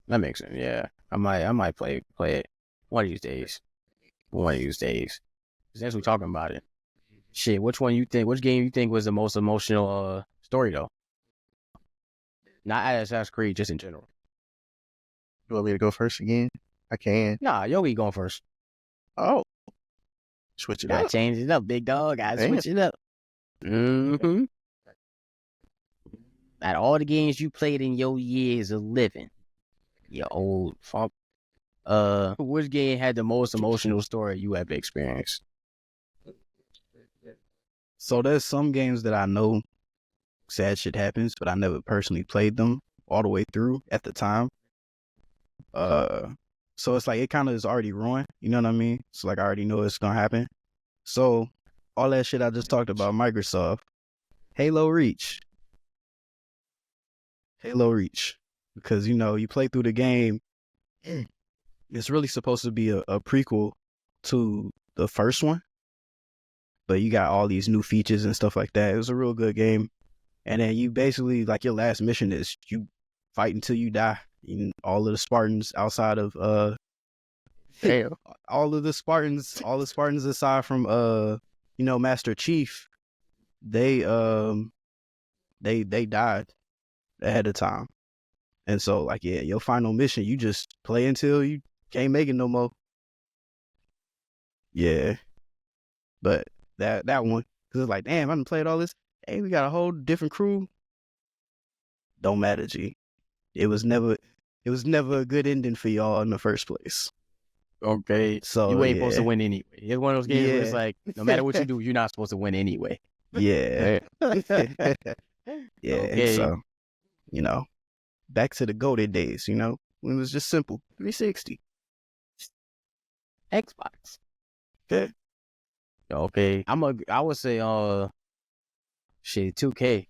That makes sense. Yeah, I might play it one of these days. One of these days. Since we're talking about it, shit. Which game you think was the most emotional story though? Not Assassin's Creed, just in general. You want me to go first again? I can. Nah, Yogi going first. Oh, switch it Gotta up. change it up, big dog. Gotta Damn. switch it up. Mm-hmm. At all the games you played in your years of living, your old funk. Which game had the most emotional story you ever experienced? So there's some games that I know sad shit happens, but I never personally played them all the way through at the time. So it's like it kind of is already ruined. You know what I mean? So like I already know it's gonna happen. So all that shit I just talked about, Microsoft, Halo Reach, because you play through the game. It's really supposed to be a prequel to the first one, but you got all these new features and stuff like that. It was a real good game. And then you basically, like, your last mission is you fight until you die. All of the Spartans outside of Damn. all the Spartans aside from Master Chief, they died ahead of time. And so, like, yeah, your final mission, you just play until you can't make it no more. Yeah. But that one, because it's like, damn, I done played all this. Hey, we got a whole different crew. Don't matter, G. It was never a good ending for y'all in the first place. Okay, So you ain't supposed to win anyway. It's one of those games where it's Yeah. like, no matter what you do, you're not supposed to win anyway. Yeah. Damn. Yeah. Okay. So, back to the golden days, when it was just simple. 360. Xbox. Okay. Okay, I would say, 2K.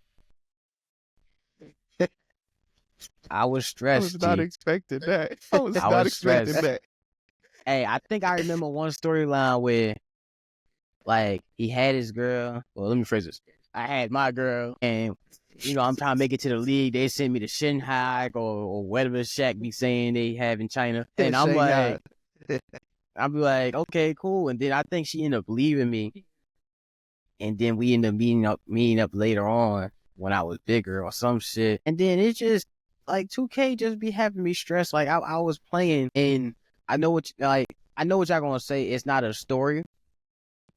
I was I stressed. was not G. expecting that. I was I not was expecting stressed. that. Hey, I think I remember one storyline where, like, he had his girl. Well, let me phrase this. I had my girl, and I'm trying to make it to the league. They sent me to Shanghai or whatever Shaq be saying they have in China, and I'm Shanghai. like, I'll be like, okay, cool. And then I think she ended up leaving me, and then we ended up meeting up later on when I was bigger or some shit. And then it just like 2K just be having me stressed. Like I was playing, and I know what y'all gonna say. It's not a story.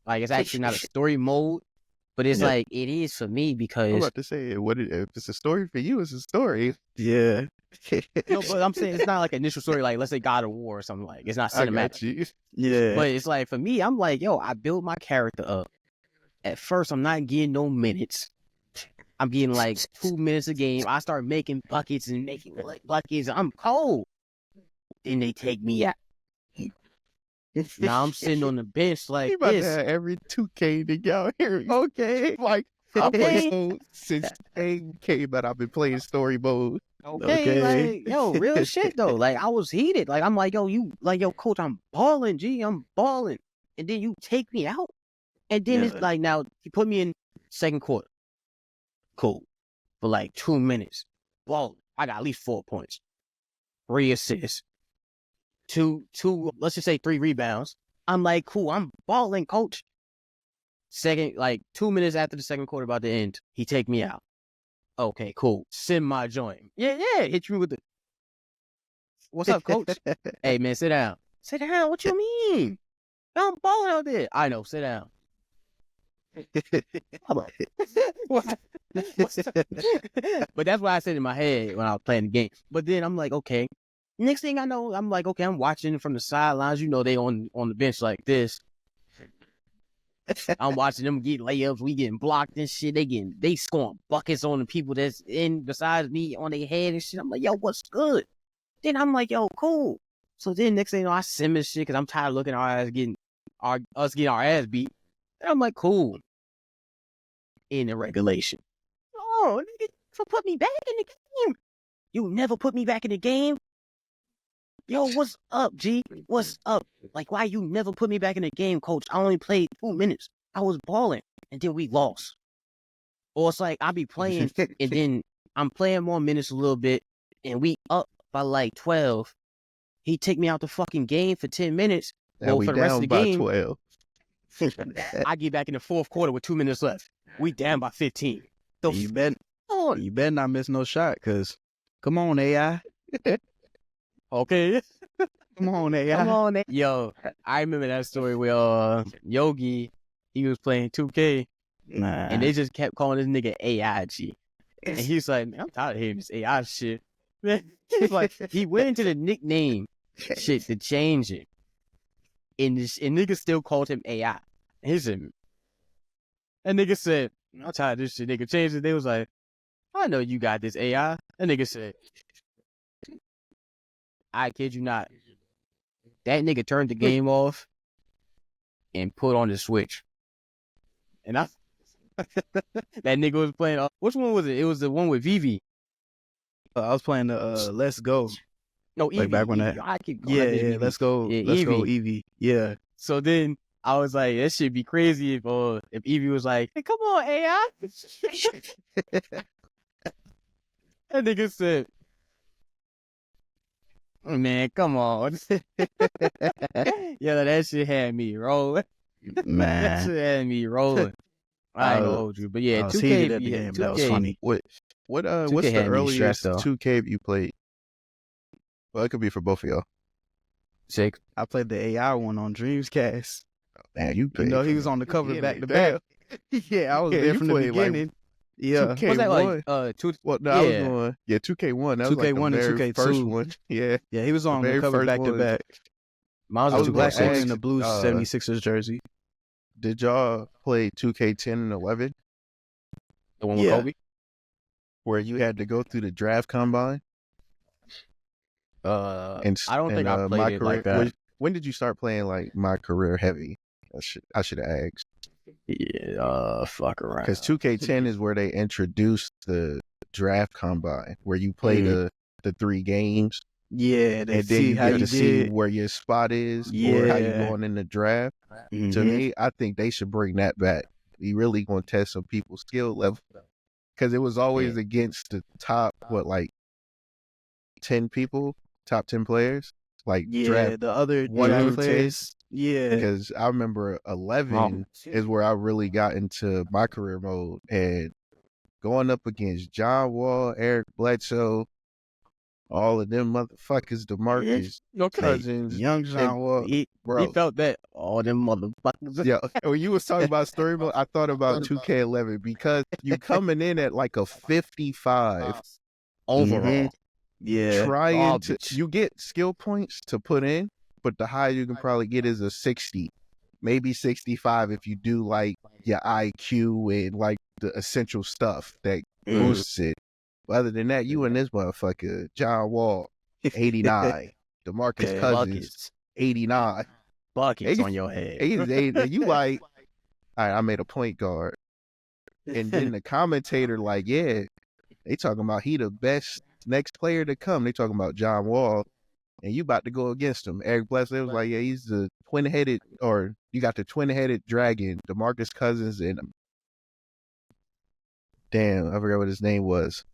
Like it's actually not a story mode, but it's Yeah. like it is for me I'm because about to say, if it's a story for you, it's a story. Yeah. no, but I'm saying it's not like an initial story. Like let's say God of War or something like. It's not I cinematic. got you. Yeah. But it's like for me, I'm like, yo, I built my character up. At first, I'm not getting no minutes. I'm getting like 2 minutes a game. I start making buckets and making like buckets. I'm cold. Then they take me out. Now I'm sitting on the bench You like about to this. have every 2K to go here. Okay. Like, I Okay. played since 2K, but I've been playing story mode. Okay, like, yo, real shit though. Like, I was heated. Like, I'm like, yo, coach, I'm balling, G. I'm balling. And then you take me out. And then Yeah. it's like, now, you put me in second quarter. Cool. For like 2 minutes. Balling. I got at least 4 points. 3 assists. Two, let's just say 3 rebounds. I'm like, cool, I'm balling, coach. Second, like 2 minutes after the second quarter about to end, he take me out. Okay, cool. Send my joint. Yeah, hit you with the, what's up, coach? Hey, man, sit down. Sit down, what you mean? I'm balling out there. I know, sit down. I'm like, what? But that's what I said in my head when I was playing the game. But then I'm like, okay. Next thing I know, I'm like, okay, I'm watching from the sidelines. They on the bench like this. I'm watching them get layups. We getting blocked and shit. They scoring buckets on the people that's in besides me on their head and shit. I'm like, yo, what's good? Then I'm like, yo, cool. So then next thing you know, I sim this shit because I'm tired of looking at us getting our ass beat. And I'm like, cool. In the regulation. Oh, nigga, so put me back in the game. You never put me back in the game. Yo, what's up, G? What's up? Like, why you never put me back in the game, coach? I only played 2 minutes. I was balling, and then we lost. Or it's like, I be playing, and then I'm playing more minutes a little bit, and we up by like 12. He take me out the fucking game for 10 minutes. Now we for the rest of down the by game, 12. I get back in the fourth quarter with 2 minutes left. We down by 15. You better not miss no shot, cause come on AI, Okay. come on AI. Come on. Yo, I remember that story where Yogi, he was playing 2K, Nah. and they just kept calling this nigga AIG. And he's like, man, I'm tired of hearing this AI shit. Man, he's like, he went into the nickname shit to change it. And niggas still called him AI. And he said, that nigga said, I'm tired of this shit. Nigga changed it. They was like, I know you got this AI. That nigga said, I kid you not. That nigga turned the game off and put on the Switch. And that nigga was playing. Which one was it? It was the one with Vivi. I was playing the Let's Go. No, Eevee. Like back when Eevee. that. I keep calling that Yeah, Eevee. Let's Go. Yeah, Let's Go Eevee. Eevee. Yeah. So then I was like, that should be crazy if Eevee was like, hey, come on, AI. That nigga said, man, come on. Yeah, that shit had me rolling. That Man. shit had me rolling. I ain't gonna hold you, but yeah, I was 2K heated at the yeah, game. That was 2K. funny. What's 2K the had me earliest stressed, though. 2K you played? Well, it could be for both of y'all. Sick. I played the AI one on Dreamcast. Man, you You played. know, he from was the on the cover beginning. back to back. Yeah, I was Yeah, there you from the played, like, beginning. Yeah. 2K1. Was that like Well, no, I was Yeah. going. Yeah, 2K1. That was 2K1 like the and very 2K2. first one. Yeah, Yeah, he was on the very cover first back to one. back. Mine I was was The black gonna one ask, and the blue 76ers jersey. did y'all play 2K10 and 11, the one with Yeah. Kobe. where you had to go through the draft combine? And I don't think I played my it career. like that. When did you start playing like my career heavy? I should have asked. Yeah, fuck around. Because 2K10 is where they introduced the draft combine, where you play the 3 games, Yeah, they and then see you how get you to see did. where your spot is or how you Yeah. going in the draft. To Mhm. me, I think they should bring that back. You really gonna test some people's skill level, because it was always against the top 10 people, top 10 players, like Yeah, draft the other 1 draft through 10. players. Yeah. Because I remember 11 is where I really got into my career mode, and going up against John Wall, Eric Bledsoe, all of them motherfuckers, DeMarcus Cousins, Young John Wall. He bro. felt that all them motherfuckers. Yeah, when you was talking about story mode, I thought about 2K11 because you coming in at like a 55 overall. Yeah. trying Garbage. to, you get skill points to put in, but the high you can probably get is a 60, maybe 65 if you do like your IQ and like the essential stuff that boosts it. But other than that, you and this motherfucker, John Wall, 89, DeMarcus Okay. Cousins, Buckets. 89. Buckets Hey, on your head. And you like, all right, I made a point guard. And then the commentator like, yeah, they talking about he the best next player to come. They talking about John Wall, and you about to go against him. Eric Bledsoe was like, yeah, he's the twin-headed, or you got the twin-headed dragon, DeMarcus Cousins, and damn, I forgot what his name was.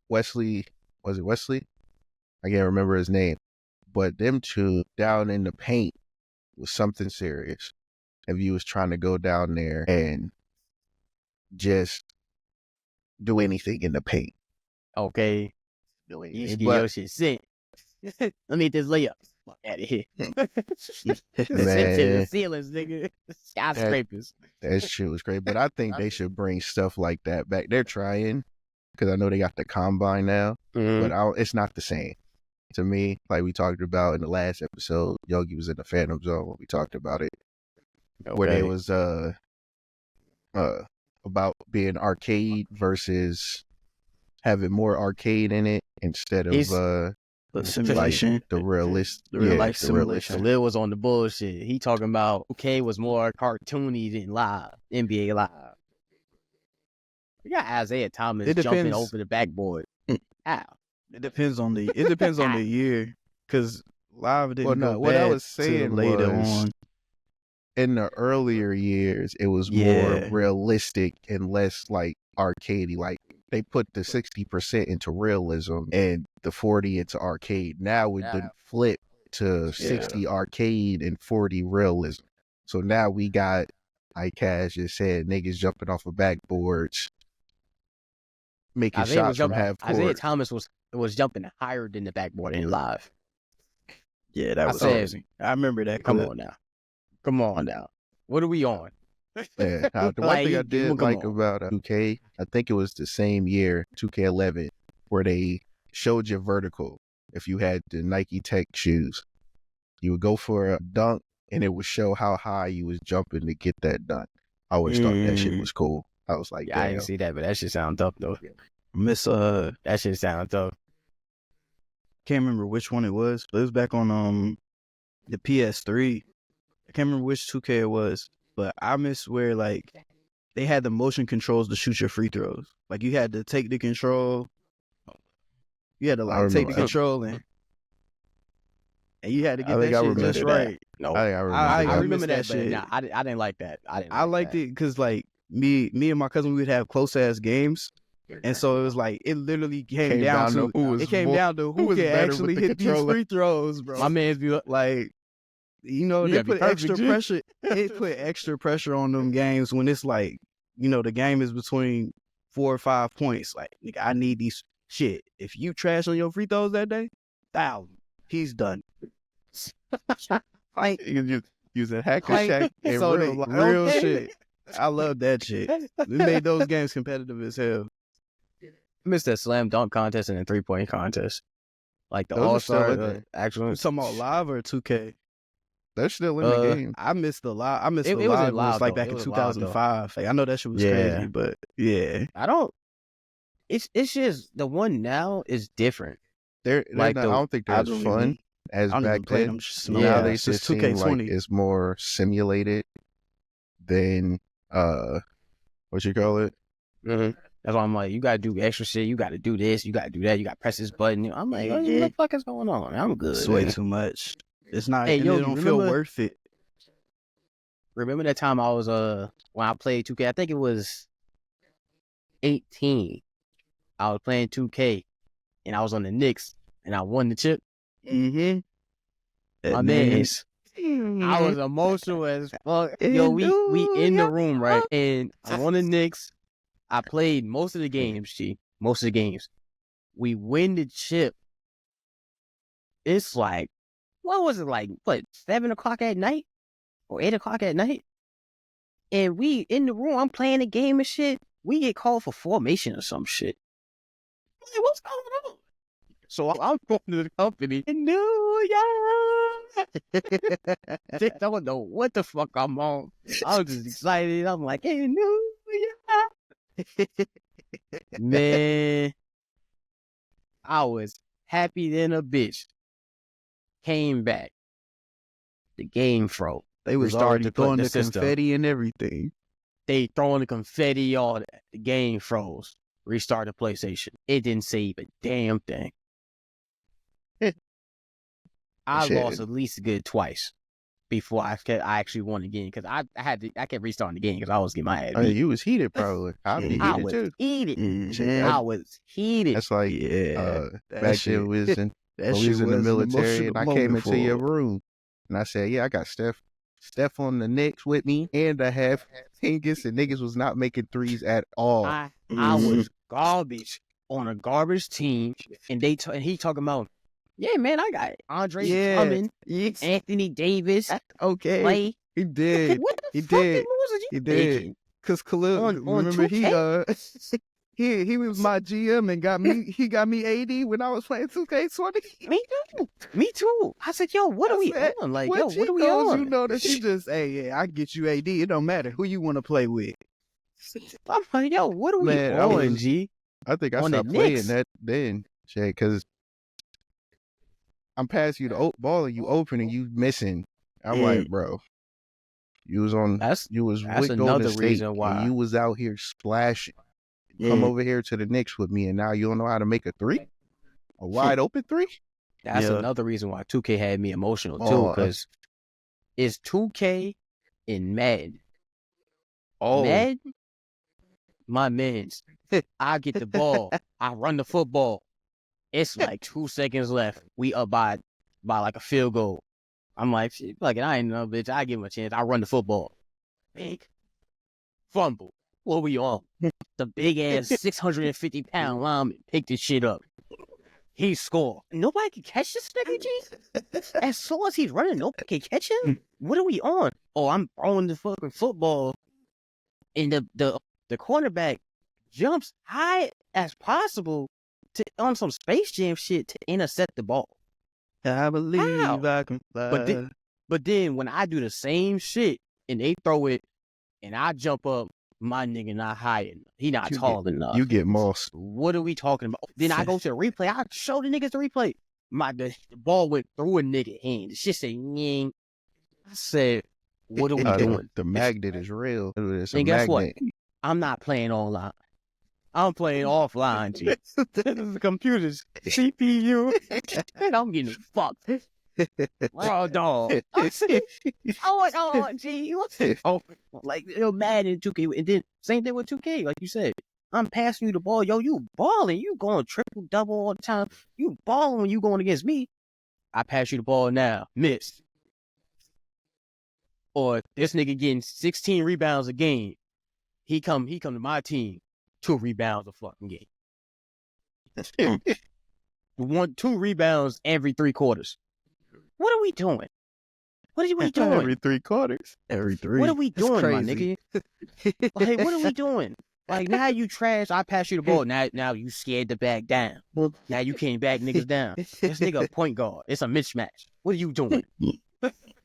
Wesley, was it Wesley? I can't remember his name. But them two down in the paint was something serious. If you was trying to go down there and just do anything in the paint. Okay. Do You anything. should get But your shit sent. Let me get this layup. Fuck out of here. Sent to the Man. ceilings, nigga. Skyscrapers. that shit was great. But I think they should bring stuff like that back. They're trying, because I know they got the combine now, but it's not the same. To me, like we talked about in the last episode, Yogi was in the Phantom Zone when we talked about it, where they was about being arcade versus having more arcade in it instead of He's- The simulation. the realist, The real life the realist. simulation. Lil was on the bullshit. He talking about okay was more cartoony than live. NBA Live. We got Isaiah Thomas It jumping depends. over the backboard. How? It depends on the year, because live didn't Well, no, go what bad I was till saying later was- on. In the earlier years, it was Yeah. more realistic and less like arcadey. Like they put the 60% into realism and the 40 into arcade. Now it done flip to 60 arcade and 40 realism. So now we got, like Cash just said, niggas jumping off of backboards, making shots from half court. Isaiah Thomas was jumping higher than the backboard in live. Yeah, that was crazy. I remember that. Come on now. What are we on? Yeah, the one thing I did like about 2K, I think it was the same year, 2K11, where they showed you vertical. If you had the Nike Tech shoes, you would go for a dunk, and it would show how high you was jumping to get that dunk. I always thought that shit was cool. I was like, I didn't see that, but that shit sound dope though. That shit sound dope. Can't remember which one it was, but it was back on the PS3. I can't remember which 2K it was, but I miss where like they had the motion controls to shoot your free throws. Like you had to take the control. You had to like take the control and you had to get that shit just right. No, I remember that shit. Nah, I didn't like that. I liked it because like me and my cousin, we would have close ass games. And so it was like it literally came down to who can actually hit these free throws, bro. My man's be like, they put extra pressure. It put extra pressure on them games when it's like, the game is between 4 or 5 points. Like, nigga, I need these shit. If you trash on your free throws that day, he's done. Like you use a hacker shack and real shit. I love that shit. We made those games competitive as hell. I missed that slam dunk contest and the 3-point contest. Like the All-Star actual. Talking about live or 2K? They're still in the game. I missed the live. I missed the live. It was like back in 2005. Like, I know that shit was crazy, but yeah. It's just the one now is different. I don't think they're as fun as back then. Now they just seem like it's more simulated than what you call it. Mm-hmm. That's why I'm like, you gotta do extra shit. You gotta do this. You gotta do that. You gotta press this button. I'm like, what the fuck is going on? I'm good. It's way too much. It's not. It don't feel worth it. Remember that time I was when I played 2K? I think it was 18. I was playing 2K, and I was on the Knicks, and I won the chip. Mm-hmm. My man's. I was emotional as fuck. Yo, we in the room, right? And I'm on the Knicks. I played most of the games, most of the games. We win the chip. It's like, what was it like? 7 o'clock at night? Or 8 o'clock at night? And we in the room, I'm playing the game and shit. We get called for formation or some shit. I'm like, what's going on? So I'm going to the company in New York. They don't know what the fuck I'm on. I was just excited. I'm like, hey, New York. Man, I was happy than a bitch. Came back. The game froze. They was already throwing the confetti and everything. They throwing the confetti, all that. The game froze. Restart the PlayStation. It didn't save a damn thing. I lost at least a good twice before I actually won the game, because I kept restarting the game because I was getting my ass beat. You was heated probably. I was heated. Mm-hmm. I was heated. That's like back then we was in the military, and I came into your room and I said, yeah, I got Steph on the Knicks with me, and I have Hingis, and niggas was not making threes at all. I was garbage on a garbage team, and he talking about, yeah, man, I got Andre Drummond, Anthony Davis. Okay, Clay. He did. What the fucking losers you thinking? Because Khalil, remember 2K? he was my GM and got me AD when I was playing 2K20. Me too. I said, yo, what are we on? Like, yo, what are we on? You know that she just, hey, I get you AD. It don't matter who you want to play with. I'm like, yo, what are we on, G? I think I stopped playing that then, Shay, because I'm passing you the ball and you open and you missing. I'm like, bro, you was with Golden State and you was out here splashing. Come over here to the Knicks with me, and now you don't know how to make a three? A wide open three? That's another reason why 2K had me emotional too, because it's 2K and Madden. Madden, my mans, I get the ball. I run the football. It's like 2 seconds left. We up by like a field goal. I'm like, shit, fuck it, I ain't no bitch. I give him a chance. I run the football. Big fumble. What we on? The big ass 650-pound lineman picked this shit up. He scored. Nobody can catch this nigga, G. As soon as he's running, nobody can catch him. What are we on? Oh, I'm throwing the fucking football, and the cornerback jumps high as possible on some Space Jam shit to intercept the ball. I believe How? I can fly. But then when I do the same shit and they throw it and I jump up, my nigga not high enough. He not tall enough. You get mossed. What are we talking about? Then I go to the replay. I show the niggas the replay. The ball went through a nigga hand. The shit say, "Nying." I said, what are we doing? The magnet is real. It's a And guess what? magnet. I'm not playing online. I'm playing offline, G. This is the computer's CPU. And I'm getting fucked. Raw dog. I said, oh, G. Oh, like, you're mad in 2K. And then, same thing with 2K, like you said. I'm passing you the ball. Yo, you balling. You going triple, double all the time. You balling when you going against me. I pass you the ball now. Miss. Or this nigga getting 16 rebounds a game. He come to my team. 2 rebounds a fucking game. 2 rebounds every 3 quarters. What are we doing? What are we doing? Every 3 quarters. Every 3. What are we That's doing, my crazy. nigga? Like, what are we doing? Like, now you trash, I pass you the ball. Now you scared to back down. Now you can't back niggas down. This nigga a point guard. It's a mismatch. What are you doing? He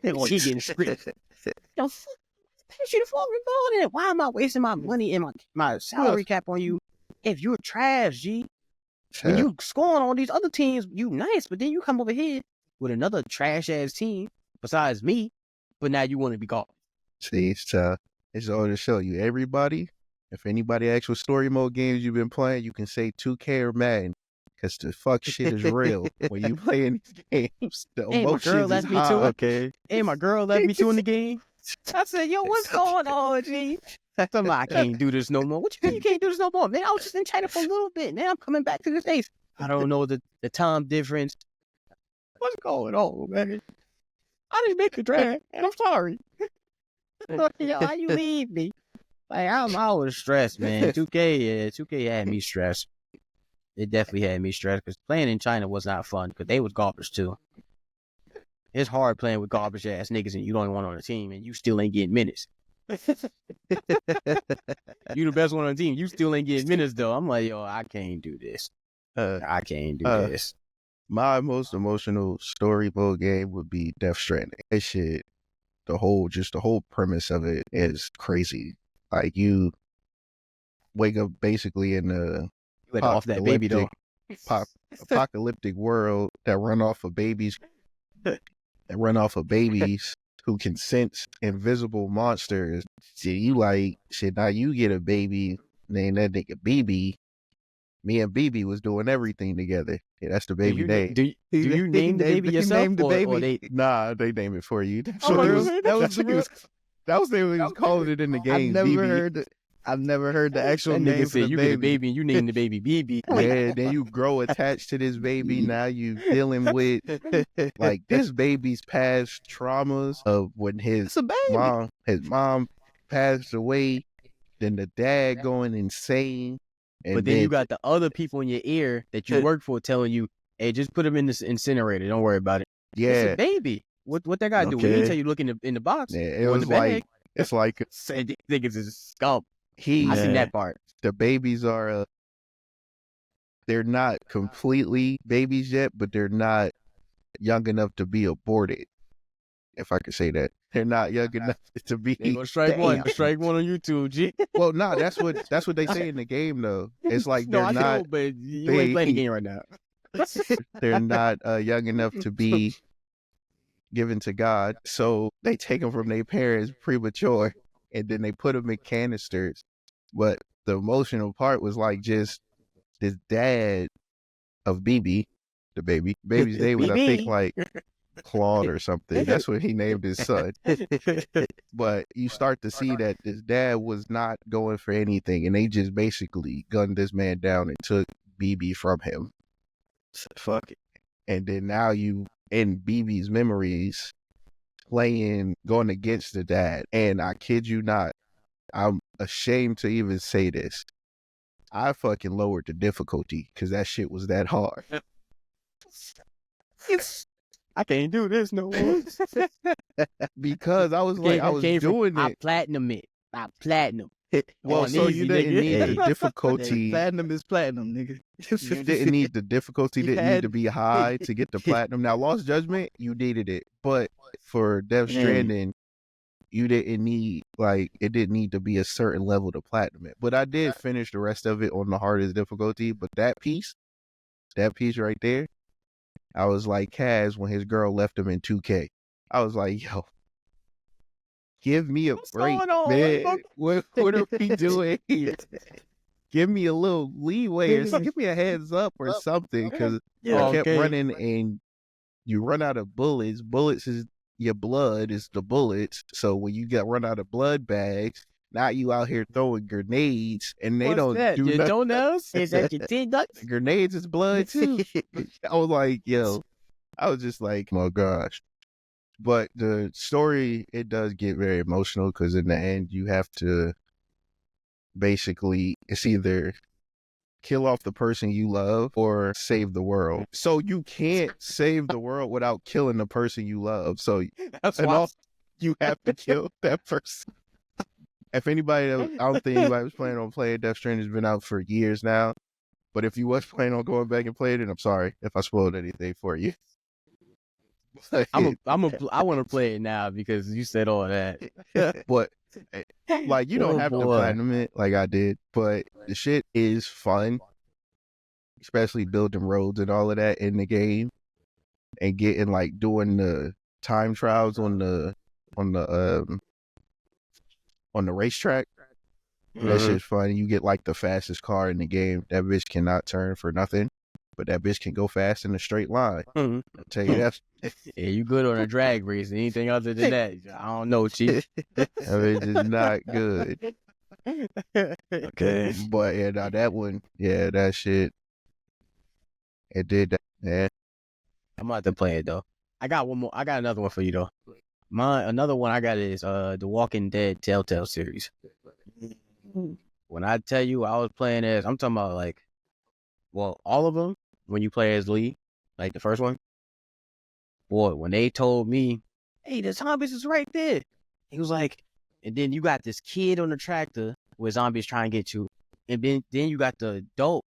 getting stripped. Yo, pass you the fucking ball then. Why am I wasting my money and my salary cap on you if you're trash, G? When you scoring on these other teams, you nice, but then you come over here with another trash ass team besides me, but now you want to be garbage. See, it's all to show you. Everybody, if anybody asks what story mode games you've been playing, you can say 2K or Madden, because the fuck shit is real when you play in these games. The Hey, my girl emotions is left me high. too. Okay. Hey, my girl left me too in the game. I said, yo, what's going on, G? I can't do this no more. What you mean you can't do this no more? Man, I was just in China for a little bit. Now I'm coming back to the States. I don't know the time difference. What's going on, man? I didn't make the draft, and I'm sorry. Yo, how you leave me? Like, I was stressed, man. 2K had me stressed. It definitely had me stressed because playing in China was not fun because they was garbage too. It's hard playing with garbage ass niggas and you don't even want on the team and you still ain't getting minutes. You the best one on the team. You still ain't getting minutes though. I'm like, yo, I can't do this. I can't do this. My most emotional story mode game would be Death Stranding. That shit, the whole premise of it is crazy. Like, you wake up basically in a You let off that baby though. apocalyptic world that run off of babies who can sense invisible monsters. So you like, shit, now you get a baby, name that nigga BB. Me and BB was doing everything together. Yeah, that's the baby name. Do you name the baby yourself? Named the baby. Or they... Nah, they name it for you. Oh, that was the way he was calling it in the game. I've never heard the actual That name nigga for said the you baby. get a baby and you name the baby BB. Yeah, then you grow attached to this baby. Now you dealing with like this baby's past traumas of when his mom passed away, then the dad going insane. And But then you got the other people in your ear that you work for telling you, hey, just put him in this incinerator. Don't worry about it. It's yeah, a baby. What that guy do? We didn't tell you look in the box. yeah, it or in was the bag. like it's like Said these niggas is scum. I he seen that part. the babies are they're not completely babies yet, but they're not young enough to be aborted. If I could say that, they're not young enough to be. They gonna strike one on YouTube, G. Well, no, that's what they say in the game though. It's like No, they're I not know, but you ain't playing the game right now. they're not young enough to be given to God, so they take them from their parents premature, and then they put them in canisters. But the emotional part was like just this dad of BB, the baby's name was I think BB. like Claude or something. That's what he named his son. But you start to see that his dad was not going for anything, and they just basically gunned this man down and took BB from him. Fuck it. And then now you in BB's memories going against the dad. And I kid you not, I'm ashamed to even say this. I fucking lowered the difficulty because that shit was that hard. I can't do this no more. Because I was like, I was doing I it. platinum it. I platinum. Well, so you didn't need the Hey, difficulty. platinum is platinum, nigga. You didn't need the difficulty. Didn't need to be high to get the platinum. Now, Lost Judgment, you needed it, but for Death Stranding, you didn't need it didn't need to be a certain level to platinum it. But I did finish the rest of it on the hardest difficulty. But that piece right there, I was like Kaz when his girl left him in 2K. I was like, yo, give me a break, man. What are we doing here? Give me a little leeway or something. Give me a heads up or something, because I kept running and you run out of bullets. Bullets is your blood is the bullets. So when you run out of blood bags, now you out here throwing grenades and they do You nothing. don't know? Is that your 10 ducks? Grenades is blood too. I was like, yo, I was just like, oh gosh. But the story, it does get very emotional because in the end, you have to basically, it's either kill off the person you love or save the world. So you can't save the world without killing the person you love. So you have to kill that person. If anybody, I don't think anybody was planning on playing Death Stranding. Has been out for years now. But if you was planning on going back and playing it, I'm sorry if I spoiled anything for you. I want to play it now because you said all that. But like, you don't have to boy. platinum it like I did, but the shit is fun, especially building roads and all of that in the game, and getting doing the time trials on the racetrack. That shit's fun. You get the fastest car in the game. That bitch cannot turn for nothing, but that bitch can go fast in a straight line. I'll tell you that. Yeah, you good on a drag race. Anything other than that, I don't know, Chief. That bitch is not good. Okay. But yeah, now that one, yeah, that shit, it did that. Yeah. I'm about to play it though. I got one more. I got another one for you though. Another one I got is the Walking Dead Telltale series. When I tell you I was playing as, I'm talking about all of them. When you play as Lee, the first one. Boy, when they told me, hey, the zombies is right there. He was like, and then you got this kid on the tractor where zombies trying to get you. And then you got the adult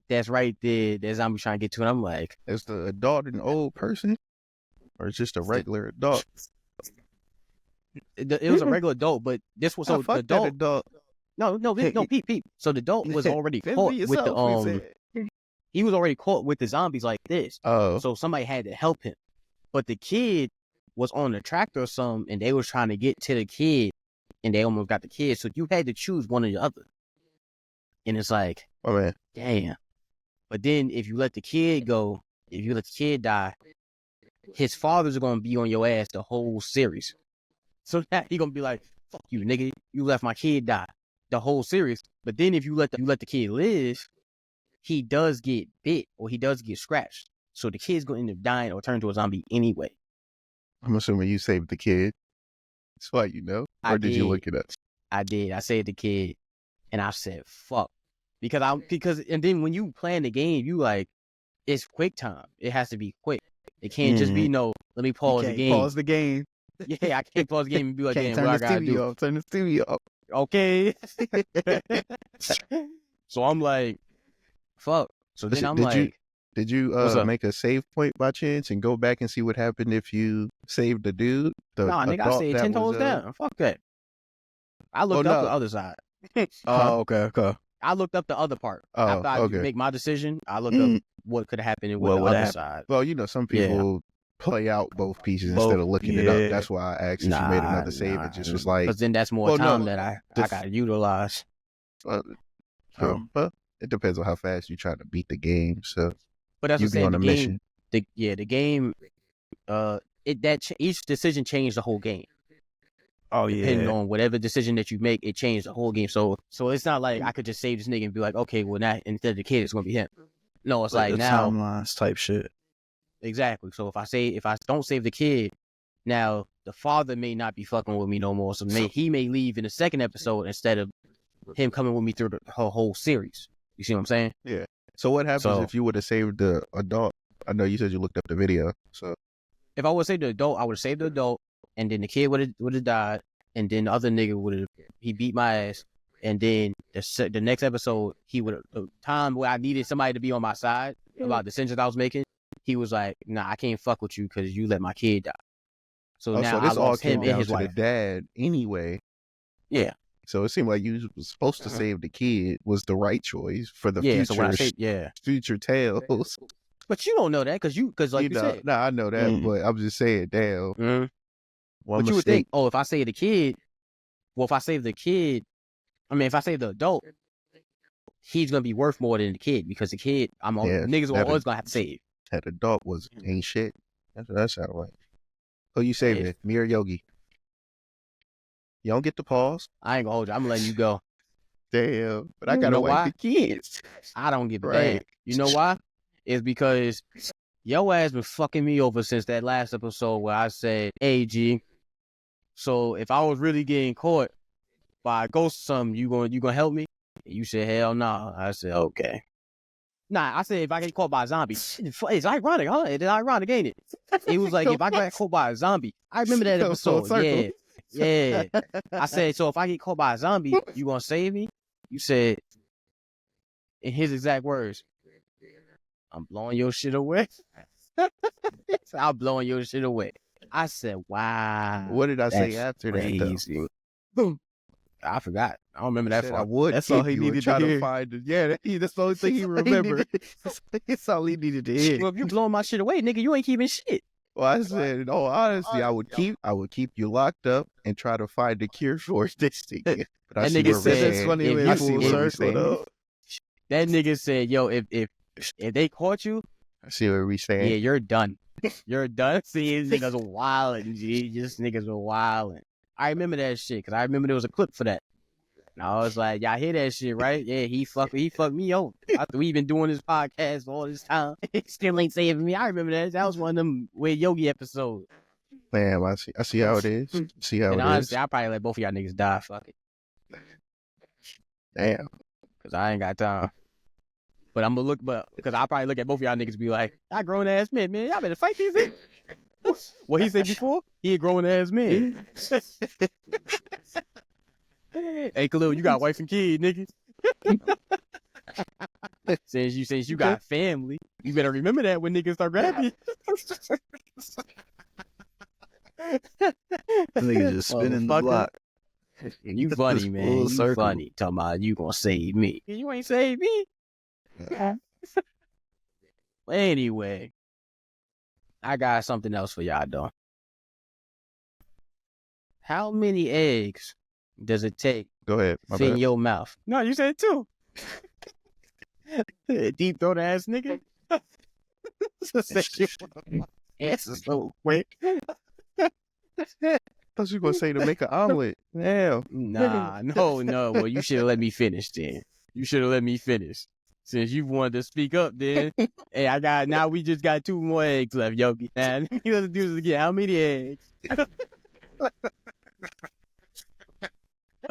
that's right there that zombies trying to get to. And I'm like, is the adult an old person? Or it's just a regular adult? It was a regular adult, but this was the adult. No, peep. So the adult was already caught with the he was already caught with the zombies like this. Oh. So somebody had to help him. But the kid was on the tractor or something, and they was trying to get to the kid, and they almost got the kid. So you had to choose one or the other. And it's like, oh man, damn. But then if you let the kid go, if you let the kid die, his fathers are going to be on your ass the whole series. So that he going to be like, fuck you, nigga. You let my kid die the whole series. But then if you let the kid live, he does get bit or he does get scratched. So the kid's going to end up dying or turn to a zombie anyway. I'm assuming you saved the kid. That's why you know. Or did you look it up? I did. I saved the kid. And I said, fuck. Because and then when you playing the game, you it's quick time. It has to be quick. It can't just be let me pause the game. Pause the game. Yeah, I can't pause the game and be like, Can't damn, what I gotta do. off. Turn the studio off. Okay. So I'm like, fuck. So then I'm did you make a save point by chance and go back and see what happened if you saved the dude? Nah, nigga, I saved 10 toes down. Fuck that. I looked up the other side. Oh, okay. I looked up the other part. Oh, After I make my decision, I looked up what could have happened with the other side. Well, some people play out both pieces instead of looking it up. That's why I asked if you made another save. It just was like... Because then that's more time that I got to utilize. Well, it depends on how fast you try to beat the game. So, but that's you be on a mission. The game, each decision changed the whole game. Oh Depending yeah. on whatever decision that you make, it changed the whole game. So it's not like I could just save this nigga and be like, okay, well now instead of the kid, it's gonna be him. No, it's like the now timelines type shit. exactly. So if I don't save the kid, now the father may not be fucking with me no more. So he may leave in the second episode instead of him coming with me through the whole series. You see what I'm saying? Yeah. So what happens if you would have saved the adult? I know you said you looked up the video. So if I would save the adult, I would have saved the adult, and then the kid would have died, and then the other nigga would have beat my ass, and then the next episode the time where I needed somebody to be on my side about decisions I was making, he was like, nah, I can't fuck with you because you let my kid die. So now this I all lost came him and down his to wife. the dad anyway. Yeah. So it seemed like you was supposed to save the kid was the right choice for the Yeah. future, So when I say future tales. but you don't know that because like you said, nah, I know that, but I'm just saying, damn. mm-hmm. One But you would mistake. think, if I save the kid, if I save the adult, he's gonna be worth more than the kid because the kid, niggas are always gonna have to save. That adult ain't shit. That's what that sounded like. Who you saving? Me or Yogi? You don't get the pause. I ain't gonna hold you. I'm letting you go. Damn, but I gotta wipe the kids. I don't give a damn. You know why? It's because your ass been fucking me over since that last episode where I said, "Hey G, so if I was really getting caught by a ghost or something, you gonna help me?" And you said, "Hell no." Nah. I said, "Okay." Nah, I said if I get caught by a zombie, it's ironic, huh? It's ironic, ain't it? It was like if I got caught by a zombie. I remember that episode. Yeah. I said, so if I get caught by a zombie, you gonna save me? You said, in his exact words, I'm blowing your shit away. I'm blowing your shit away. I said, wow. What did I say after crazy. that? I forgot. I don't remember that I part. would. That's all he needed to hear. Find it. Yeah, that's the only thing he remembered. That's all he needed to hear. Well, if you blowing my shit away, nigga, you ain't keeping shit. Well, I said, in all honesty, I would keep you locked up and try to find a cure for this thing. But that nigga said that's funny. if I see where we that nigga said, yo, if they caught you, I see where we stand. yeah, you're done. You're done. See, these niggas are wildin', G. Just niggas are wildin'. I remember that shit because I remember there was a clip for that. And I was like, y'all hear that shit, right? Yeah, he fucked me over. After we been doing this podcast all this time, he still ain't saving me. I remember that. That was one of them Weird Yogi episodes. Damn, I see how it is. See how And it honestly, is. I probably let both of y'all niggas die. Fuck it. Damn. Because I ain't got time. But I'm going to because I probably look at both of y'all niggas and be like, y'all grown ass men, man. Y'all better fight these niggas. What he said before? He a grown ass man. Hey, Khalil, you got wife and kid, nigga. Since you got family, you better remember that when niggas start grabbing you. Niggas just spinning the block. You funny, man. You circle. funny. Talking about you gonna save me. You ain't save me. Anyway, I got something else for y'all, though. How many eggs does it take Go ahead. My fit in bad. your mouth? No, you said two. Deep throat ass nigga. Answer so quick. Thought you were gonna say to make an omelet. Damn. Nah, no. Well, you should have let me finish then. You should have let me finish. Since you wanted to speak up then. Hey, now we just got 2 more eggs left, Yogi. Now, let's do this again. How many eggs?